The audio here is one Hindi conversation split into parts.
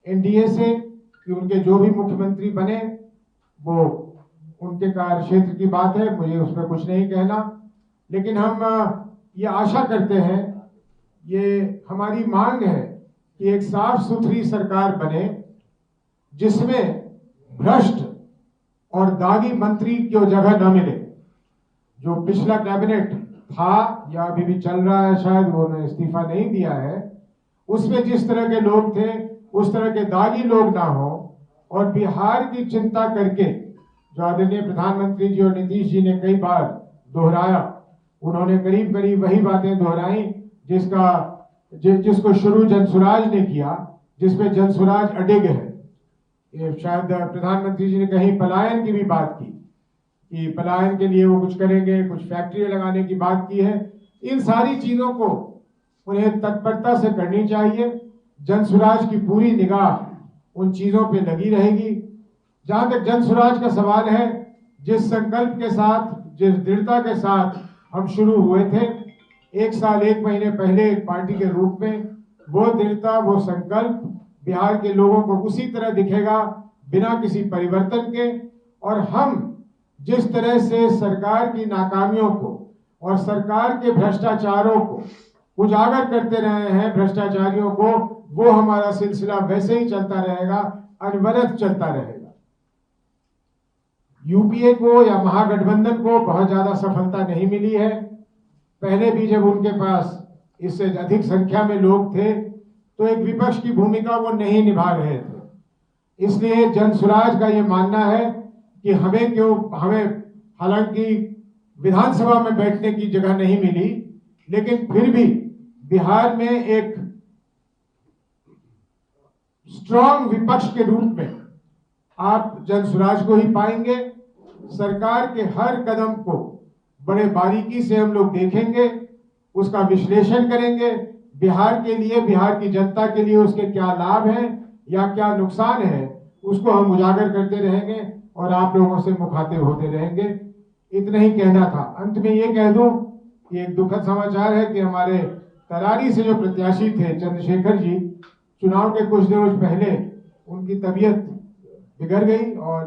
एनडीए से कि उनके जो भी मुख्यमंत्री बने वो उनके कार्य क्षेत्र की बात है, मुझे उसमें कुछ नहीं कहना। लेकिन हम ये आशा करते हैं, ये हमारी मांग है कि एक साफ सुथरी सरकार बने जिसमें भ्रष्ट और दागी मंत्री को जगह न मिले। जो पिछला कैबिनेट था या अभी भी चल रहा है, शायद वो ने इस्तीफा नहीं दिया है, उसमें जिस तरह के लोग थे उस तरह के दागी लोग ना हो। और बिहार की चिंता करके जो आदरणीय प्रधानमंत्री जी और नीतीश जी ने कई बार दोहराया, उन्होंने करीब करीब वही बातें दोहराई जिसको शुरू जनसुराज ने किया, जिसपे जनसुराज अडिग है। ये शायद प्रधानमंत्री जी ने कहीं पलायन की भी बात की कि पलायन के लिए वो कुछ करेंगे, कुछ फैक्ट्री लगाने की बात की है। इन सारी चीजों को उन्हें तत्परता से करनी चाहिए। जनसुराज की पूरी निगाह उन चीजों पे लगी रहेगी। जहां तक जनसुराज का सवाल है, जिस संकल्प के साथ, जिस दृढ़ता के साथ हम शुरू हुए थे 1 साल 1 महीने पहले एक पार्टी के रूप में, वो दृढ़ता, वो संकल्प बिहार के लोगों को उसी तरह दिखेगा बिना किसी परिवर्तन के। और हम जिस तरह से सरकार की नाकामियों को और सरकार के भ्रष्टाचारों को उजागर करते रहे हैं, भ्रष्टाचारियों को, वो हमारा सिलसिला वैसे ही चलता रहेगा, अनवरत चलता रहेगा। यूपीए को या महागठबंधन को बहुत ज्यादा सफलता नहीं मिली है। पहले भी जब उनके पास इससे अधिक संख्या में लोग थे तो एक विपक्ष की भूमिका वो नहीं निभा रहे थे। इसलिए जनसुराज का ये मानना है कि हमें हालांकि विधानसभा में बैठने की जगह नहीं मिली, लेकिन फिर भी बिहार में एक स्ट्रांग विपक्ष के रूप में आप जनसुराज को ही पाएंगे। सरकार के हर कदम को बड़े बारीकी से हम लोग देखेंगे, उसका विश्लेषण करेंगे। बिहार के लिए, बिहार की जनता के लिए उसके क्या लाभ हैं या क्या नुकसान है, उसको हम उजागर करते रहेंगे और आप लोगों से मुखातिब होते रहेंगे। इतना ही कहना था। अंत में ये कह दूं कि एक दुखद समाचार है कि हमारे तरारी से जो प्रत्याशी थे चंद्रशेखर जी, चुनाव के कुछ दिनों पहले उनकी तबीयत बिगड़ गई और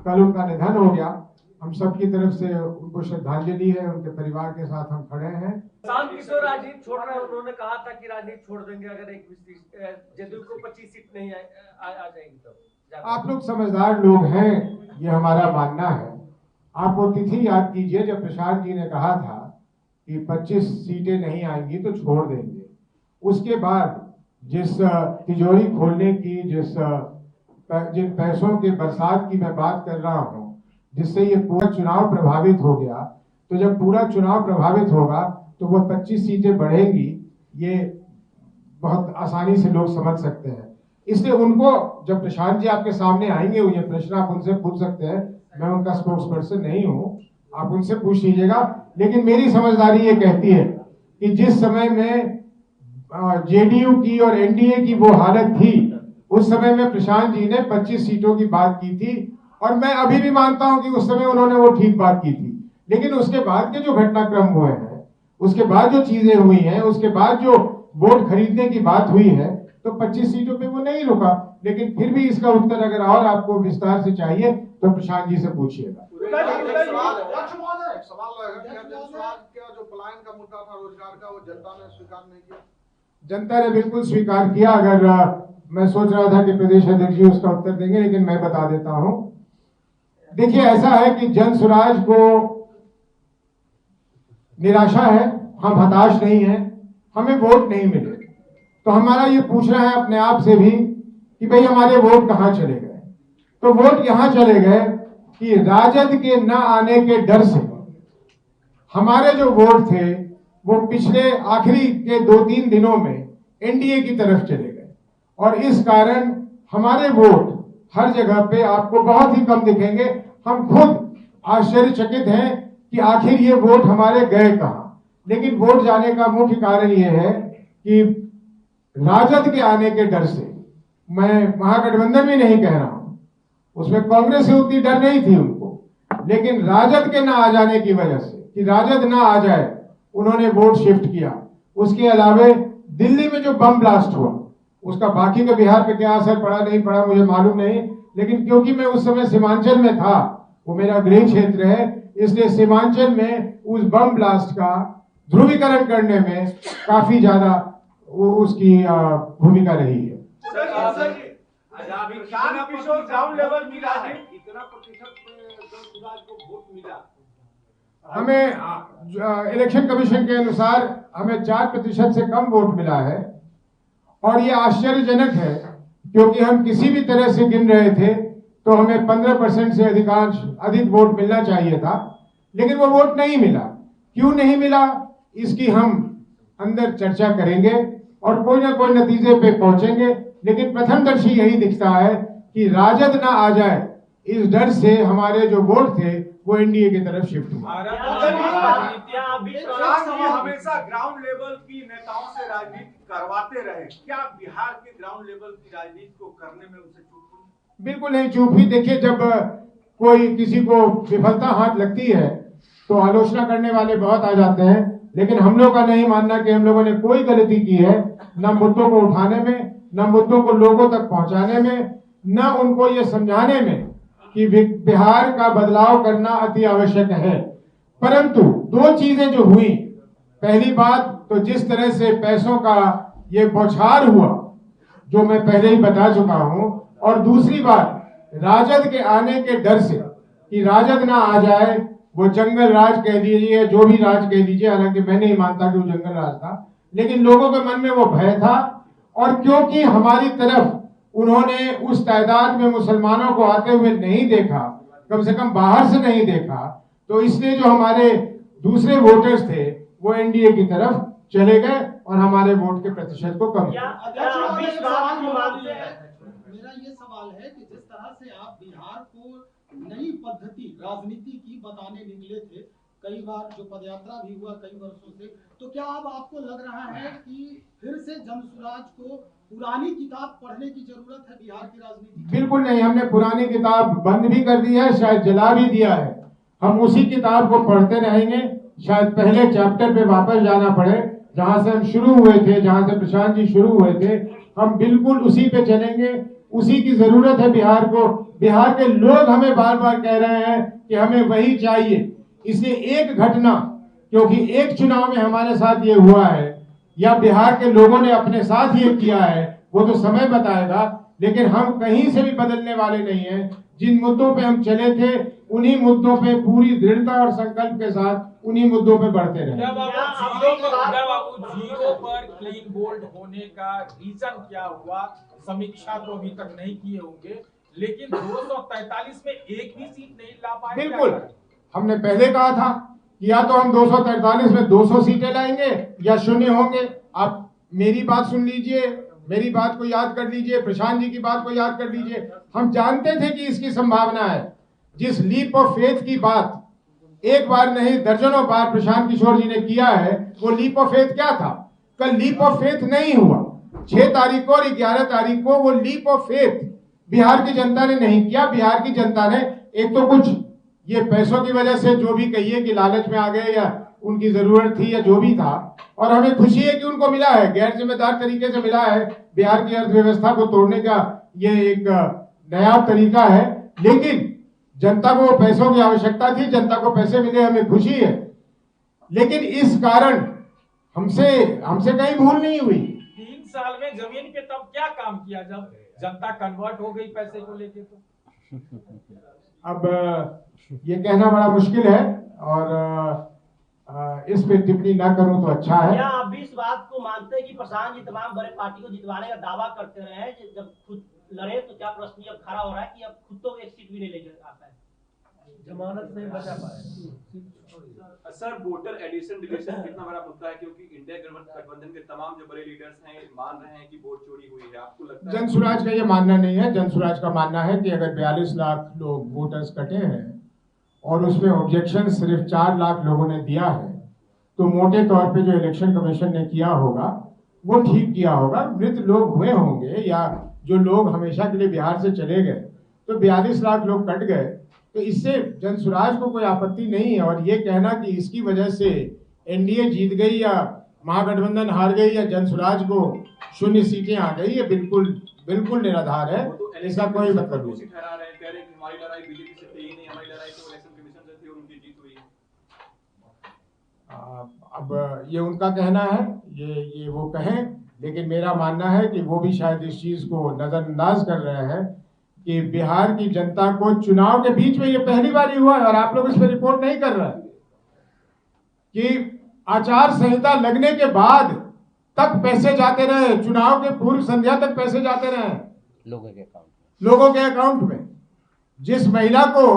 कल उनका निधन हो गया। हम सब की तरफ से उनको श्रद्धांजलि है, उनके परिवार के साथ हम खड़े हैं। शांत किशोर राजनीति छोड़ रहे हैं, उन्होंने कहा था कि राजनीति छोड़ देंगे अगर जदयू को 25 सीट नहीं आ जाएगी तो। आप लोग समझदार लोग हैं, ये हमारा मानना है। आप वो तिथि याद कीजिए जब प्रशांत जी ने कहा था कि 25 सीटें नहीं आएंगी तो छोड़ देंगे। उसके बाद जिस तिजोरी खोलने की, जिन पैसों के बरसात की मैं बात कर रहा हूं, जिससे ये पूरा चुनाव प्रभावित हो गया, तो जब पूरा चुनाव प्रभावित होगा तो वो 25 सीटें बढ़ेंगी, ये बहुत आसानी से लोग समझ सकते हैं। इसलिए उनको, जब प्रशांत जी आपके सामने आएंगे, ये प्रश्न आप उनसे पूछ सकते हैं, मैं उनका स्पोक्स पर्सन नहीं हूं, आप उनसे पूछ लीजिएगा। लेकिन मेरी समझदारी ये कहती है कि जिस समय में जेडीयू की और एनडीए की वो हालत थी, उस समय में प्रशांत जी ने 25 सीटों की बात की थी और मैं अभी भी मानता हूं कि उस समय उन्होंने वो ठीक बात की थी। लेकिन उसके बाद के जो घटनाक्रम हुए हैं, उसके बाद जो चीजें हुई हैं, उसके बाद जो वोट खरीदने की बात हुई है, तो 25 सीटों पे वो नहीं रुका। लेकिन फिर भी इसका उत्तर अगर और आपको विस्तार से चाहिए तो प्रशांत जी से पूछिएगा। जनता ने बिल्कुल स्वीकार किया। अगर मैं सोच रहा था कि प्रदेश अध्यक्ष जी उसका उत्तर देंगे, लेकिन मैं बता देता हूं। देखिए, ऐसा है कि जनसुराज को निराशा है, हम हताश नहीं हैं, हमें वोट नहीं मिले, तो हमारा ये पूछना है अपने आप से भी कि भाई हमारे वोट कहां चले गए। तो वोट यहां चले गए कि राजद के न आने के डर से हमारे जो वोट थे वो पिछले आखिरी के 2-3 दिनों में एनडीए की तरफ चले गए और इस कारण हमारे वोट हर जगह पे आपको बहुत ही कम दिखेंगे। हम खुद आश्चर्यचकित हैं कि आखिर ये वोट हमारे गए कहां। लेकिन वोट जाने का मुख्य कारण ये है कि राजद के आने के डर से, मैं महागठबंधन भी नहीं कह रहा हूं, उसमें कांग्रेस से उतनी डर नहीं थी उनको, लेकिन राजद के ना आ जाने की वजह से, कि राजद ना आ जाए, उन्होंने वोट शिफ्ट किया। उसके अलावे दिल्ली में जो बम ब्लास्ट हुआ, उसका बाकी के बिहार पे क्या असर पड़ा नहीं पड़ा मुझे मालूम नहीं, लेकिन क्योंकि मैं उस समय सीमांचल में था, वो मेरा गृह क्षेत्र है, इसलिए सीमांचल में उस बम ब्लास्ट का ध्रुवीकरण करने में काफी ज्यादा उसकी भूमिका रही है। ग्राउंड लेवल मिला है, इतना प्रतिशत जनसुराज को वोट मिला। हमें इलेक्शन कमीशन के अनुसार हमें 4% से कम वोट मिला है, और ये आश्चर्यजनक है क्योंकि हम किसी भी तरह से गिन रहे थे तो हमें 15% से अधिक वोट मिलना चाहिए था, लेकिन वो वोट नहीं मिला। क्यों नहीं मिला इसकी हम अंदर चर्चा करेंगे और कोई ना कोई नतीजे पे पहुंचेंगे, लेकिन प्रथमदर्शी यही दिखता है कि राजद ना आ जाए इस डर से हमारे जो वोट थे वो एनडीए की तरफ शिफ्ट हुआ। हमेशा ग्राउंड लेवल की नेताओं से राजनीति करवाते रहे, क्या बिहार के ग्राउंड लेवल की राजनीति को करने में उसे चूक हुई? बिल्कुल नहीं चूक हुई। देखिए, जब कोई किसी को विफलता हाथ लगती है तो आलोचना करने वाले बहुत आ जाते हैं, लेकिन हम लोग का नहीं मानना कि हम लोगों ने कोई गलती की है, न मुद्दों को उठाने में, न मुद्दों को लोगों तक पहुंचाने में, न उनको ये समझाने में कि बिहार का बदलाव करना अति आवश्यक है। परंतु दो चीजें जो हुई, पहली बात तो जिस तरह से पैसों का ये बौछार हुआ जो मैं पहले ही बता चुका हूं, और दूसरी बात राजद के आने के डर से कि राजद ना आ जाए, वो जंगल राज कह लीजिए, जो भी राज कह लीजिए, हालांकि मैं नहीं मानता कि वो जंगल राज था, लेकिन लोगों के मन में वो भय था। और क्योंकि हमारी तरफ उन्होंने उस तादाद में मुसलमानों को आते हुए नहीं देखा, कम से कम बाहर से नहीं देखा, तो इसलिए जो हमारे दूसरे वोटर्स थे वो एनडीए की तरफ चले गए और हमारे वोट के प्रतिशत को कम किया। मेरा ये सवाल है कि जिस तरह से आप बिहार को नई पद्धति राजनीति की बताने निकले थे, कई बार जो पदयात्रा भी हुआ कई वर्षों से, तो क्या अब आपको लग रहा है कि फिर से जनसुराज को पुरानी किताब पढ़ने की जरूरत है बिहार की राजनीति? बिल्कुल नहीं, हमने पुरानी किताब बंद भी कर दी है, शायद जला भी दिया है। हम उसी किताब को पढ़ते रहेंगे, शायद पहले चैप्टर पे वापस जाना पड़े, जहां से हम शुरू हुए थे, जहां से प्रशांत जी शुरू हुए थे, हम बिल्कुल उसी पे चलेंगे। उसी की जरूरत है बिहार को। बिहार के लोग हमें बार बार कह रहे हैं कि हमें वही चाहिए। इसलिए एक घटना, क्योंकि एक चुनाव में हमारे साथ ये हुआ है या बिहार के लोगों ने अपने साथ ये किया है, वो तो समय बताएगा, लेकिन हम कहीं से भी बदलने वाले नहीं हैं। जिन मुद्दों पे हम चले थे उन्हीं मुद्दों पे पूरी दृढ़ता और संकल्प के साथ उन्हीं मुद्दों पे बढ़ते रहे। जीरो पर क्लीन बोल्ड होने का रीजन क्या हुआ, समीक्षा तो अभी तक नहीं किए होंगे, लेकिन 243 में एक भी सीट नहीं ला पाए। बिल्कुल, हमने पहले कहा था कि या तो हम 243 में 200 सीटें लाएंगे या शून्य होंगे। आप मेरी बात सुन लीजिए, मेरी बात को याद कर लीजिए, प्रशांत जी की बात को याद कर लीजिए। हम जानते थे कि इसकी संभावना है। जिस लीप ऑफ फेथ की बात एक बार नहीं दर्जनों बार प्रशांत किशोर जी ने किया है, वो लीप ऑफ फेथ क्या था? कल लीप ऑफ फेथ नहीं हुआ। 6 तारीख को और 11 तारीख को वो लीप ऑफ फेथ बिहार की जनता ने नहीं किया। बिहार की जनता ने एक तो कुछ ये पैसों की वजह से जो भी कहिए कि लालच में आ गए या उनकी जरूरत थी या जो भी था, और हमें खुशी है कि उनको मिला है, गैर जिम्मेदार तरीके से मिला है। बिहार की अर्थव्यवस्था को तोड़ने का ये एक नया तरीका है, लेकिन जनता को पैसों की आवश्यकता थी, जनता को पैसे मिले, हमें खुशी है। लेकिन इस कारण हमसे कहीं भूल नहीं हुई। 3 साल में जमीन पे तब क्या काम किया जब जनता कन्वर्ट हो गई पैसे को लेके? तो अब ये कहना बड़ा मुश्किल है और इस पे टिप्पणी ना करूं तो अच्छा है। क्या आप भी इस बात को मानते हैं कि प्रशांत जी तमाम बड़े पार्टी को जितवाने का दावा करते रहे हैं, जब खुद लड़े तो क्या प्रश्न अब खड़ा हो रहा है कि अब खुद तो एक सीट भी नहीं लेकर आता है, जमानत नहीं बचा पाए? सर, वोटर एडिशन डिलीशन कितना बड़ा मुद्दा है, क्योंकि इंडिया गठबंधन के तमाम जो बड़े लीडर्स हैं मान रहे हैं कि वोट चोरी हुई है। आपको लगता है? जनसुराज का ये मानना नहीं है। जनसुराज का मानना है कि अगर 42 लाख लोग वोटर्स कटे हैं और उसमें ऑब्जेक्शन सिर्फ 4 लाख लोगों ने दिया है, तो मोटे तौर पे जो इलेक्शन कमीशन ने किया होगा वो ठीक किया होगा। मृत लोग हुए होंगे या जो लोग हमेशा के लिए बिहार से चले गए, तो 42 लाख लोग कट गए, तो इससे जनसुराज को कोई आपत्ति नहीं है। और ये कहना कि इसकी वजह से एनडीए जीत गई या महागठबंधन हार गई या जनसुराज को 0 सीटें आ गई, ये बिल्कुल निराधार है, इसका कोई मतलब नहीं। ठहरा रहे हैं, कह रहे हैं कि हमारी लड़ाई बीजेपी से थी ही नहीं, हमारी लड़ाई तो इलेक्शन कमीशन से थी और उनकी जीत हुई है। अब ये उनका कहना है, ये वो कहें, लेकिन मेरा मानना है कि वो भी शायद इस चीज को नजरअंदाज कर रहे हैं कि बिहार की जनता को चुनाव के बीच में ये पहली बार ही हुआ है और आप लोग इस पर रिपोर्ट नहीं कर रहे हैं कि आचार संहिता लगने के बाद तक पैसे जाते रहे, चुनाव के पूर्व संध्या तक पैसे जाते रहे लोगों के अकाउंट में। जिस महिला को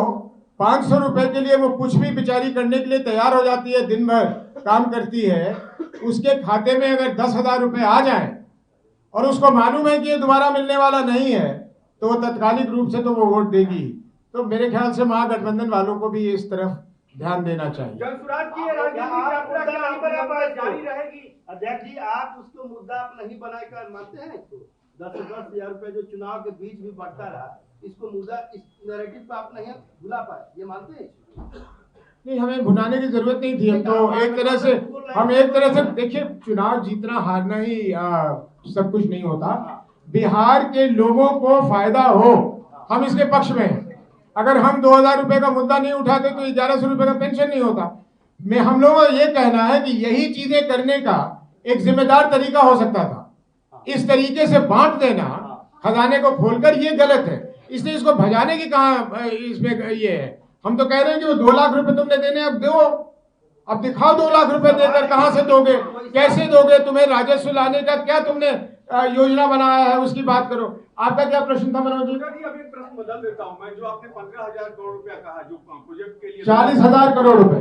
500 रुपए के लिए वो कुछ भी बेचारी करने के लिए तैयार हो जाती है, दिन भर काम करती है, उसके खाते में अगर 10,000 रुपए आ जाएं और उसको मालूम है कि ये दोबारा मिलने वाला नहीं है, तो वो तत्कालिक रूप से तो वो वोट देगी। तो मेरे ख्याल से महागठबंधन वालों को भी इस तरफ ध्यान देना चाहिए। जनसुराज की ये राजनीतिक यात्रा जारी रहेगी। अध्यक्ष जी, आप उसको मुद्दा आप नहीं बनाकर मानते हैं इसको? 10,000 रुपए जो चुनाव के बीच भी बढ़ता रहा, इसको मुद्दा, इस नैरेटिव पे आप नहीं भुला पाए, ये मानते हैं? नहीं, हमें भुनाने की जरूरत नहीं थी। हम तो एक तरह से देखिए, चुनाव जीतना हारना ही सब कुछ नहीं होता। बिहार के लोगों को फायदा हो, हम इसके पक्ष में हैं। अगर हम 2,000 रुपए का मुद्दा नहीं उठाते तो 1,100 रुपए का पेंशन नहीं होता। हम लोगों का ये कहना है कि यही चीजें करने का एक जिम्मेदार तरीका हो सकता था। इस तरीके से बांट देना खजाने को खोलकर, ये गलत है। इसलिए इसको भजाने की कहाँ इसमें ये है। हम तो कह रहे हैं कि वो 2 लाख रुपए तुमने देने, अब दो, अब दिखाओ 2 लाख रुपए देकर कहां से दोगे, कैसे दोगे, तुम्हें राजस्व लाने का क्या तुमने योजना बनाया है, उसकी बात करो। आपका क्या प्रश्न था मनोज जी? अभी प्रश्न बदल देता हूं मैं। जो आपने 15,000 करोड़ रुपया कहा, जो प्रोजेक्ट के लिए 40,000 करोड़ रुपए,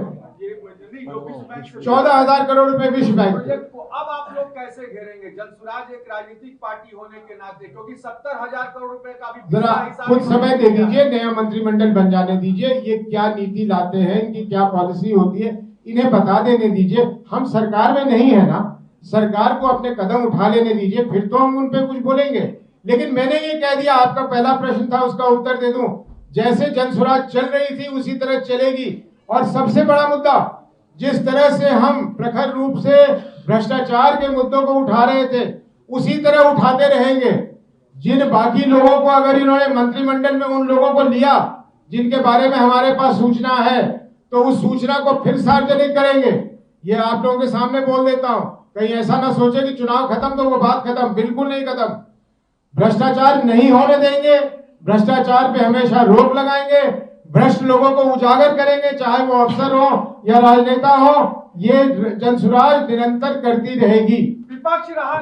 नहीं, जो विश्व बैंक से 14,000 करोड़ रुपए विश्व बैंक प्रोजेक्ट को अब आप लोग कैसे घेरेंगे? जनसुराज एक राजनीतिक पार्टी होने के नाते, क्योंकि 70,000 करोड़ रुपए का भी जरा कुछ समय दे दीजिए, नया मंत्रिमंडल बन जाने दीजिए, ये क्या नीति लाते हैं, इनकी क्या पॉलिसी होती है, इन्हें बता देने दीजिए। हम सरकार में नहीं है ना, सरकार को अपने कदम उठा लेने दीजिए, फिर तो हम उन पे कुछ बोलेंगे। लेकिन मैंने ये कह दिया, आपका पहला प्रश्न था, उसका उत्तर दे दूं। जैसे जनसुराज चल रही थी उसी तरह चलेगी। और सबसे बड़ा मुद्दा, जिस तरह से हम प्रखर रूप से भ्रष्टाचार के मुद्दों को उठा रहे थे, उसी तरह उठाते रहेंगे। जिन बाकी लोगों को अगर इन्होंने मंत्रिमंडल में उन लोगों को लिया जिनके बारे में हमारे पास सूचना है, तो उस सूचना को फिर सार्वजनिक करेंगे। ये आप लोगों के सामने बोल देता हूं, कहीं ऐसा ना सोचे कि चुनाव खत्म तो वो बात खत्म, बिल्कुल नहीं खत्म। भ्रष्टाचार नहीं होने देंगे, भ्रष्टाचार पे हमेशा रोक लगाएंगे, भ्रष्ट लोगों को उजागर करेंगे, चाहे वो अफसर हो या राजनेता हो। ये जनसुराज निरंतर करती रहेगी। विपक्ष रहा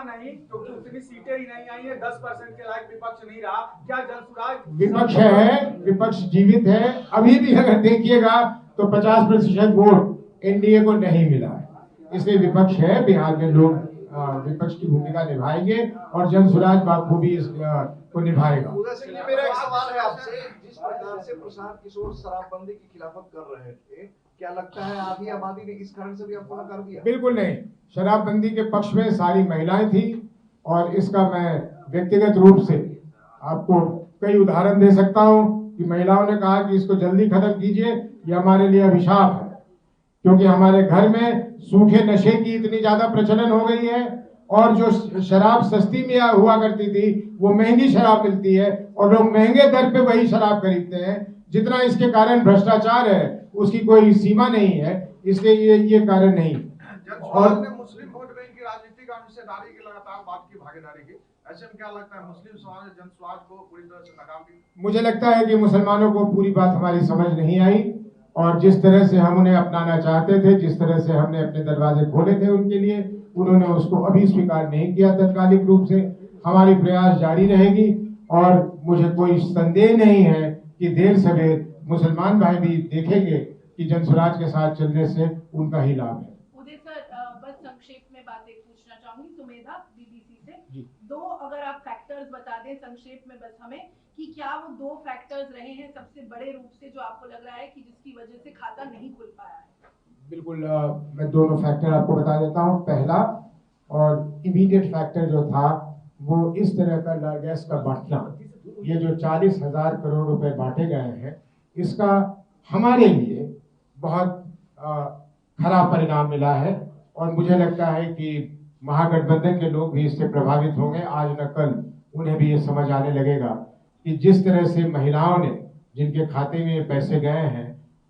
नहीं, क्योंकि उतनी सीटें ही नहीं आई है, 10% के लायक विपक्ष नहीं रहा। क्या जनसुराज विपक्ष है? विपक्ष जीवित है। अभी भी अगर देखिएगा तो 50% वोट एनडीए को नहीं मिला है, इसलिए विपक्ष है। बिहार में लोग विपक्ष की भूमिका निभाएंगे और जनसुराज बाखूबी इसको निभाएगा। मेरा एक सवाल है आपसे, जिस प्रकार से प्रशांत किशोर शराबबंदी की खिलाफत कर रहे थे, क्या लगता है आधी आबादी ने इस कारण से भी अपना कर दिया? बिल्कुल नहीं, शराबबंदी के पक्ष में सारी महिलाएं थी और इसका मैं व्यक्तिगत रूप से आपको कई उदाहरण दे सकता हूं कि महिलाओं ने कहा कि इसको जल्दी खत्म कीजिए, ये हमारे लिए अभिशाप है। क्योंकि हमारे घर में सूखे नशे की इतनी ज्यादा प्रचलन हो गई है और जो शराब सस्ती में हुआ करती थी वो महंगी शराब मिलती है और लोग महंगे दर पे वही शराब खरीदते हैं। जितना इसके कारण भ्रष्टाचार है उसकी कोई सीमा नहीं है, इसलिए ये कारण नहीं। और मुस्लिम वोट बैंक की राजनीतिक अंशदारी की लगातार बात की, भागीदारी की, ऐसे में क्या लगता है मुस्लिम समाज ने जनसुराज को पूरी तरह से नाकाम किया? मुझे लगता है कि मुसलमानों को पूरी बात हमारी समझ नहीं आई और जिस तरह से हम उन्हें अपनाना चाहते थे, जिस तरह से हमने अपने दरवाजे खोले थे उनके लिए, उन्होंने उसको अभी स्वीकार नहीं किया तत्कालिक रूप से। हमारी प्रयास जारी रहेगी और मुझे कोई संदेह नहीं है कि देर सवेर मुसलमान भाई भी देखेंगे कि जनसुराज के साथ चलने से उनका ही लाभ है। उदय सर, बस संक्षेप में बात एक पूछना चाहूंगी, सुमेधा बीबीसी से। दो अगर आप फैक्टर्स बता दें संक्षेप में बस हमें, कि क्या वो 2 फैक्टर्स रहे हैं सबसे बड़े रूप से जो आपको लग रहा है कि जिसकी वजह से खाता नहीं खुल पाया है? बिल्कुल, मैं दोनों फैक्टर आपको बता देता हूँ। पहला और इमीडिएट फैक्टर जो था वो इस तरह का लार्गेस का बांटना, ये जो 40,000 करोड़ रुपए बांटे गए हैं, इसका हमारे लिए बहुत खराब परिणाम मिला है। और मुझे लगता है कि महागठबंधन के लोग भी इससे प्रभावित होंगे। आज न कल उन्हें भी ये समझ आने लगेगा कि जिस तरह से महिलाओं ने, जिनके खाते में ये पैसे गए हैं,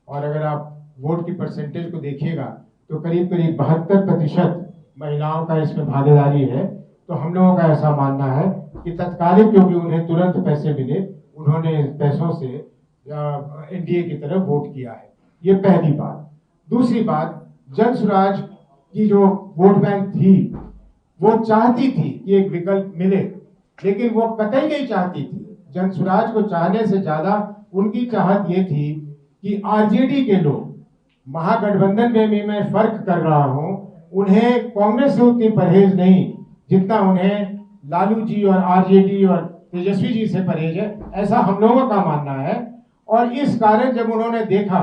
और अगर आप वोट की परसेंटेज को देखिएगा तो करीब करीब 72% महिलाओं का इसमें भागीदारी है। तो हम लोगों का ऐसा मानना है कि तत्कालिक, क्योंकि उन्हें तुरंत पैसे मिले, उन्होंने इन पैसों से एनडीए की तरफ वोट किया है। ये पहली बात। दूसरी बात, जन स्वराज की जो वोट बैंक थी वो चाहती थी कि एक विकल्प मिले, लेकिन वो कतई नहीं चाहती थी। जन स्वराज को चाहने से ज्यादा उनकी चाहत ये थी कि आरजेडी के लोग, महागठबंधन में भी मैं फर्क कर रहा हूं, उन्हें कांग्रेस से उतनी परहेज नहीं जितना उन्हें लालू जी और आरजेडी और तेजस्वी जी से परहेज है, ऐसा हम लोगों का मानना है। और इस कारण जब उन्होंने देखा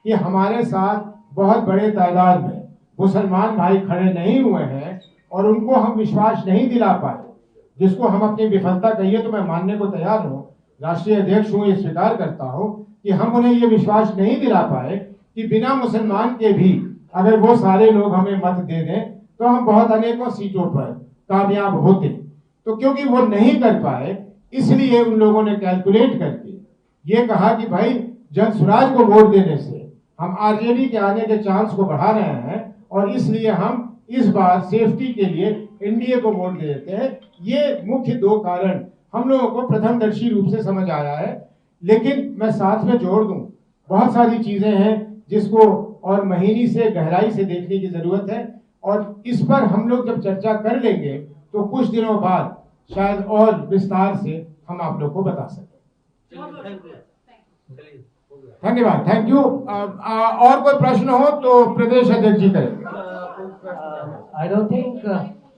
कि हमारे साथ बहुत बड़े तादाद में मुसलमान भाई खड़े नहीं हुए हैं और उनको हम विश्वास नहीं दिला पाए, जिसको हम अपनी विफलता कहिए तो मैं मानने को तैयार हूँ, राष्ट्रीय अध्यक्ष हूँ, ये स्वीकार करता हूँ कि हम उन्हें ये विश्वास नहीं दिला पाए कि बिना मुसलमान के भी अगर वो सारे लोग हमें मत दे दें तो हम बहुत अनेकों सीटों पर कामयाब होते। तो क्योंकि वो नहीं कर पाए, इसलिए उन लोगों ने कैलकुलेट करके ये कहा कि भाई जन स्वराज को वोट देने से हम आरजेडी के आने के चांस को बढ़ा रहे हैं और इसलिए हम इस बार सेफ्टी के लिए एनडीए को वोट दे देते हैं। ये मुख्य दो कारण हम लोगों को प्रथमदर्शी रूप से समझ आया है। लेकिन मैं साथ में जोड़ दूं, बहुत सारी चीजें हैं जिसको और महीनी से गहराई से देखने की जरूरत है, और इस पर हम लोग जब चर्चा कर लेंगे तो कुछ दिनों बाद शायद और विस्तार से हम आप लोग को बता सकें। धन्यवाद, थैंक यू। और कोई प्रश्न हो तो प्रदेश अध्यक्ष जी करेंगे। आई डोंट थिंक,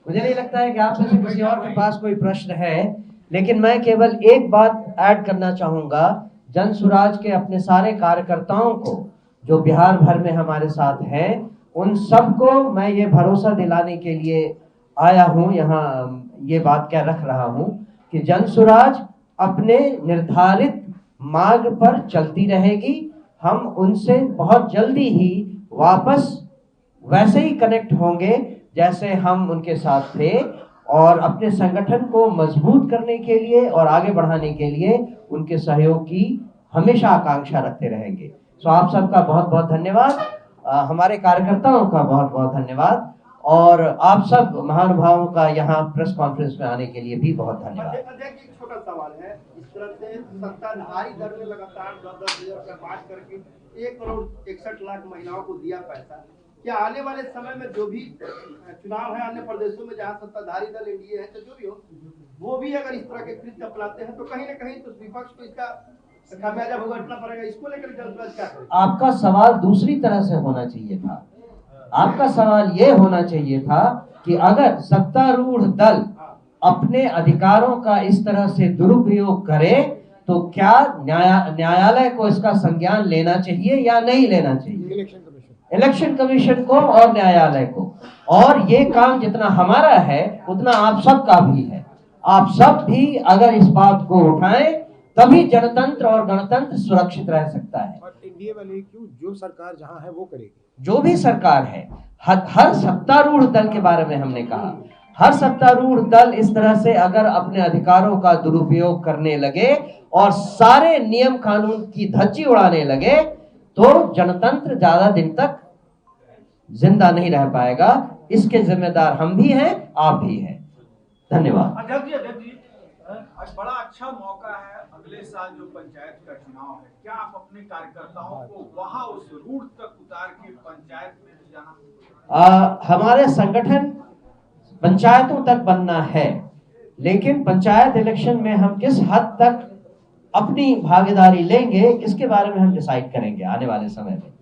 मुझे नहीं लगता है कि आप में से किसी और के पास कोई प्रश्न है, लेकिन मैं केवल एक बात ऐड करना चाहूंगा। जन स्वराज के अपने सारे कार्यकर्ताओं को जो बिहार भर में हमारे साथ हैं, उन सबको मैं ये भरोसा दिलाने के लिए आया हूँ, यहाँ ये बात क्या रख रहा हूँ कि जन स्वराज अपने निर्धारित मार्ग पर चलती रहेगी। हम उनसे बहुत जल्दी ही वापस वैसे ही कनेक्ट होंगे जैसे हम उनके साथ थे, और अपने संगठन को मजबूत करने के लिए और आगे बढ़ाने के लिए उनके सहयोग की हमेशा आकांक्षा रखते रहेंगे। सो आप सबका बहुत बहुत धन्यवाद, हमारे कार्यकर्ताओं का बहुत बहुत धन्यवाद, और आप सब महानुभावों का यहाँ प्रेस कॉन्फ्रेंस में आने के लिए भी बहुत धन्यवाद। अध्यक्ष, एक छोटा सवाल है। इस तरह से सत्ताधारी दल में लगातार 10-10 हजार रुपया बांट करके 1,61,00,000 महिलाओं को दिया पैसा, क्या आने वाले समय में जो भी चुनाव है अन्य प्रदेशों में जहां सत्ताधारी दल एनडीए है, तो जो भी हो, वो भी अगर इस तरह के कृत्य अपनाते हैं तो कहीं ना कहीं तो विपक्ष को इसका खामियाजा भुगतना पड़ेगा। इसको लेकर जन स्वराज क्या करें? आपका सवाल दूसरी तरह से होना चाहिए था। आपका सवाल ये होना चाहिए था कि अगर सत्तारूढ़ दल अपने अधिकारों का इस तरह से दुरुपयोग करे तो क्या न्यायालय को इसका संज्ञान लेना चाहिए या नहीं लेना चाहिए? इलेक्शन कमीशन को और न्यायालय को। और ये काम जितना हमारा है उतना आप सब का भी है। आप सब भी अगर इस बात को उठाएं तभी जनतंत्र और गणतंत्र सुरक्षित रह सकता है। और एनडीए वाले क्यों, जो सरकार जहां है वो करेगी, जो भी सरकार है। हर सत्तारूढ़ दल के बारे में हमने कहा, हर सत्तारूढ़ दल इस तरह से अगर अपने अधिकारों का दुरुपयोग करने लगे और सारे नियम कानून की धज्जी उड़ाने लगे तो जनतंत्र ज्यादा दिन तक जिंदा नहीं रह पाएगा। इसके जिम्मेदार हम भी हैं, आप भी हैं। धन्यवाद। अध्यक्ष जी, आज बड़ा अच्छा मौका है, अगले साल जो पंचायत का चुनाव है, क्या आप अपने कार्यकर्ताओं को वहां उस रूट तक उतार के पंचायत में जाना? हमारे संगठन पंचायतों तक बनना है, लेकिन पंचायत इलेक्शन में हम किस हद तक अपनी भागीदारी लेंगे इसके बारे में हम डिसाइड करेंगे आने वाले समय में।